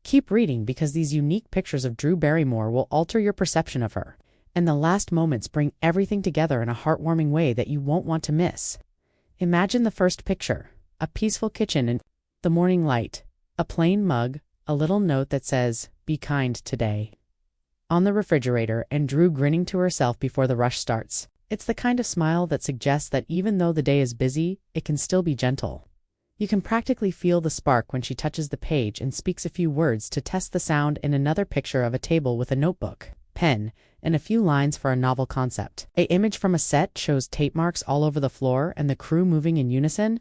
Keep reading because these unique pictures of Drew Barrymore will alter your perception of her, and the last moments bring everything together in a heartwarming way that you won't want to miss. Imagine the first picture, a peaceful kitchen and the morning light, a plain mug, a little note that says, "Be kind today," on the refrigerator, and Drew grinning to herself before the rush starts. It's the kind of smile that suggests that even though the day is busy, it can still be gentle. You can practically feel the spark when she touches the page and speaks a few words to test the sound. In another picture of a table with a notebook, pen, and a few lines for a novel concept. An image from a set shows tape marks all over the floor and the crew moving in unison.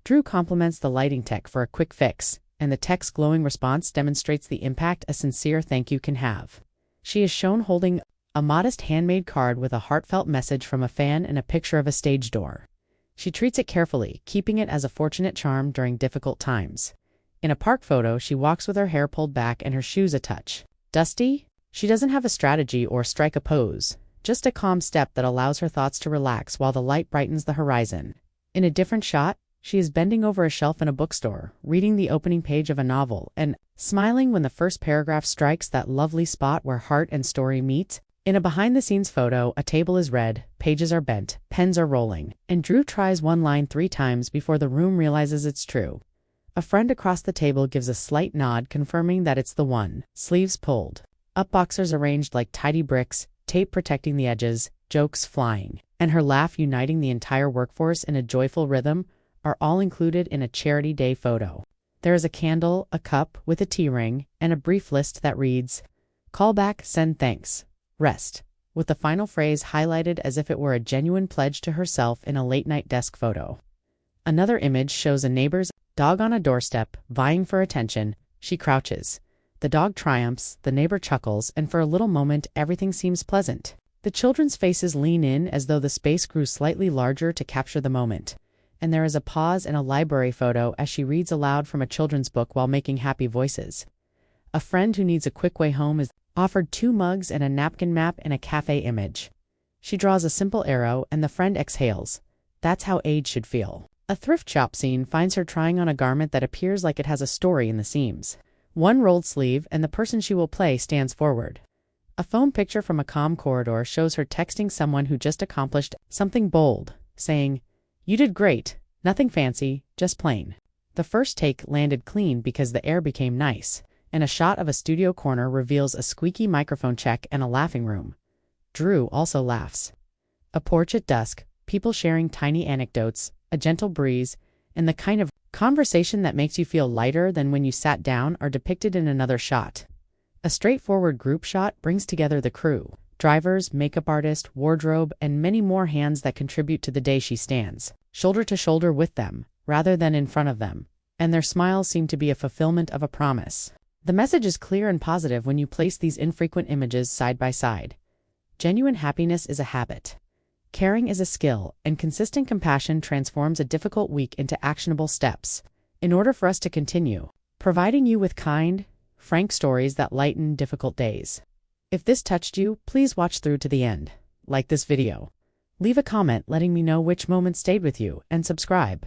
Drew compliments the lighting tech for a quick fix, and the tech's glowing response demonstrates the impact a sincere thank you can have. She is shown holding a modest handmade card with a heartfelt message from a fan and a picture of a stage door. She treats it carefully, keeping it as a fortunate charm during difficult times. In a park photo, she walks with her hair pulled back and her shoes a touch dusty. She doesn't have a strategy or strike a pose, just a calm step that allows her thoughts to relax while the light brightens the horizon. In a different shot, she is bending over a shelf in a bookstore, reading the opening page of a novel, and smiling when the first paragraph strikes that lovely spot where heart and story meet. In a behind-the-scenes photo, a table is red, pages are bent, pens are rolling, and Drew tries one line 3 times before the room realizes it's true. A friend across the table gives a slight nod, confirming that it's the one. Sleeves pulled up, boxers arranged like tidy bricks, tape protecting the edges, jokes flying, and her laugh uniting the entire workforce in a joyful rhythm are all included in a charity day photo. There is a candle, a cup with a tea ring, and a brief list that reads, "Call back, send thanks. Rest," with the final phrase highlighted as if it were a genuine pledge to herself in a late-night desk photo. Another image shows a neighbor's dog on a doorstep, vying for attention. She crouches. The dog triumphs, the neighbor chuckles, and for a little moment everything seems pleasant. The children's faces lean in as though the space grew slightly larger to capture the moment. And there is a pause in a library photo as she reads aloud from a children's book while making happy voices. A friend who needs a quick way home is offered 2 mugs and a napkin map in a cafe image. She draws a simple arrow and the friend exhales. That's how age should feel. A thrift shop scene finds her trying on a garment that appears like it has a story in the seams. One rolled sleeve and the person she will play stands forward. A phone picture from a calm corridor shows her texting someone who just accomplished something bold, saying, "You did great, nothing fancy, just plain." The first take landed clean because the air became nice, and a shot of a studio corner reveals a squeaky microphone check and a laughing room. Drew also laughs. A porch at dusk, people sharing tiny anecdotes, a gentle breeze, and the kind of conversation that makes you feel lighter than when you sat down are depicted in another shot. A straightforward group shot brings together the crew, drivers, makeup artist, wardrobe, and many more hands that contribute to the day. She stands shoulder to shoulder with them, rather than in front of them, and their smiles seem to be a fulfillment of a promise. The message is clear and positive when you place these infrequent images side by side. Genuine happiness is a habit. Caring is a skill, and consistent compassion transforms a difficult week into actionable steps. In order for us to continue providing you with kind, frank stories that lighten difficult days. If this touched you, please watch through to the end. Like this video. Leave a comment letting me know which moment stayed with you, and subscribe.